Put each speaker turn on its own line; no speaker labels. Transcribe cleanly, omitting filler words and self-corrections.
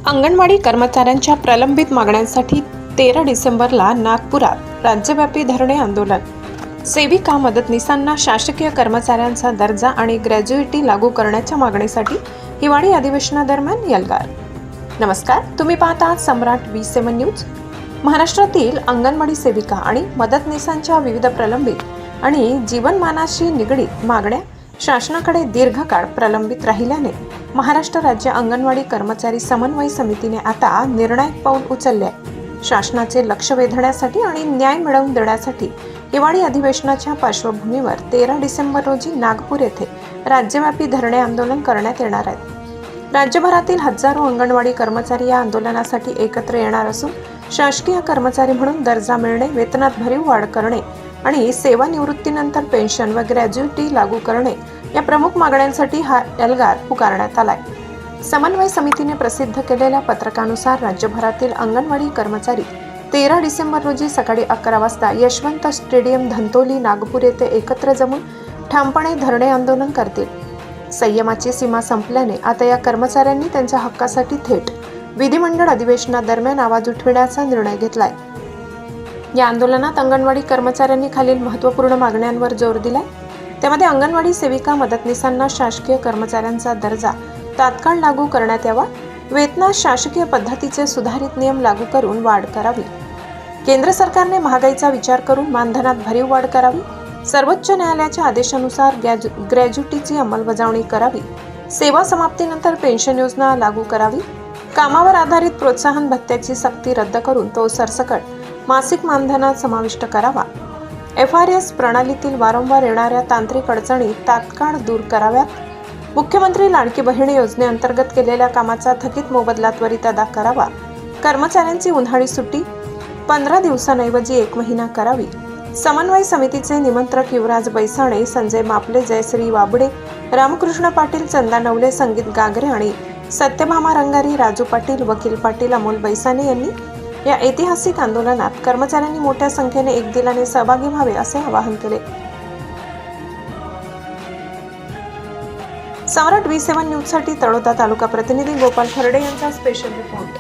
अंगणवाडी कर्मचाऱ्यांच्या प्रलंबित मागण्यांसाठी 13 डिसेंबरला नागपुरात राज्यव्यापी धरणे आंदोलन. सेविका मदतनीसांना शासकीय कर्मचाऱ्यांचा दर्जा आणि ग्रॅज्युइटी लागू करण्याच्या मागणीसाठी हिवाळी अधिवेशनादरम्यान एल्गार. नमस्कार, तुम्ही पाहता सम्राट V7 न्यूज. महाराष्ट्रातील अंगणवाडी सेविका आणि मदतनीसांच्या विविध प्रलंबित आणि जीवनमानाशी निगडीत मागण्या शासनाकडे दीर्घकाळ प्रलंबित राहिल्याने महाराष्ट्र राज्य अंगणवाडी कर्मचारी समन्वय समितीने आता निर्णायक पाऊल उचलले. शासनाचे लक्ष वेधण्यासाठी आणि न्याय मिळवून देण्यासाठी हिवाळी अधिवेशनाच्या पार्श्वभूमीवर 13 डिसेंबर रोजी नागपूर येथे राज्यव्यापी धरणे आंदोलन करण्यात येणार आहे. राज्यभरातील हजारो अंगणवाडी कर्मचारी या आंदोलनासाठी एकत्र येणार असून शासकीय कर्मचारी म्हणून दर्जा मिळणे, वेतनात भरीव वाढ करणे आणि सेवानिवृत्तीनंतर पेन्शन व ग्रॅज्युइटी लागू करणे या प्रमुख मागण्यांसाठी हा एल्गार पुकारण्यात आलाय. समन्वय समितीने प्रसिद्ध केलेल्या पत्रकानुसार राज्यभरातील अंगणवाडी कर्मचारी 13 डिसेंबर रोजी सकाळी 11 वाजता यशवंत स्टेडियम धंतोली नागपूर येथे एकत्र जमून ठामपणे धरणे आंदोलन करतील. संयमाची सीमा संपल्याने आता या कर्मचाऱ्यांनी त्यांच्या हक्कासाठी थेट विधिमंडळ अधिवेशनादरम्यान आवाज उठविण्याचा निर्णय घेतलाय. या आंदोलनात अंगणवाडी कर्मचाऱ्यांनी खालील महत्त्वपूर्ण मागण्यांवर जोर दिलाय. त्यामध्ये अंगणवाडी सेविका मदतनीसांना शासकीय कर्मचाऱ्यांचा दर्जा तात्काळ लागू करण्यात यावा, वेतनात शासकीय पद्धतीचे सुधारित नियम लागू करून वाढ करावी, केंद्र सरकारने महागाईचा विचार करून मानधनात भरीव वाढ करावी, सर्वोच्च न्यायालयाच्या आदेशानुसार ग्रॅज्युइटीची अंमलबजावणी करावी, सेवा समाप्तीनंतर पेन्शन योजना लागू करावी, कामावर आधारित प्रोत्साहन भत्त्याची सक्ती रद्द करून तो सरसकट मासिक मानधनात समाविष्ट करावा, FRS प्रणालीतील वारंवार येणाऱ्या तांत्रिक अडचणी तात्काळ दूर कराव्यात, मुख्यमंत्री लाडकी बहीण योजनेअंतर्गत केलेल्या कामाचा थकीत मोबदला त्वरित अदा करावा, कर्मचाऱ्यांची उन्हाळी सुट्टी 15 दिवसांऐवजी 1 महिना करावी, समन्वय समितीचे निमंत्रक युवराज बैसाणे, संजय मापले, जयश्री वाबडे, रामकृष्ण पाटील, चंदा नवले, संगीत गागरे आणि सत्यभामा रंगारी, राजू पाटील, वकील पाटील, अमोल बैसाणे यांनी या ऐतिहासिक आंदोलनात कर्मचाऱ्यांनी मोठ्या संख्येने एकदिलाने सहभागी व्हावे असे आवाहन केले. सम्राट V7 न्यूजसाठी तळोदा तालुका प्रतिनिधी गोपाल खर्डे यांचा स्पेशल रिपोर्ट.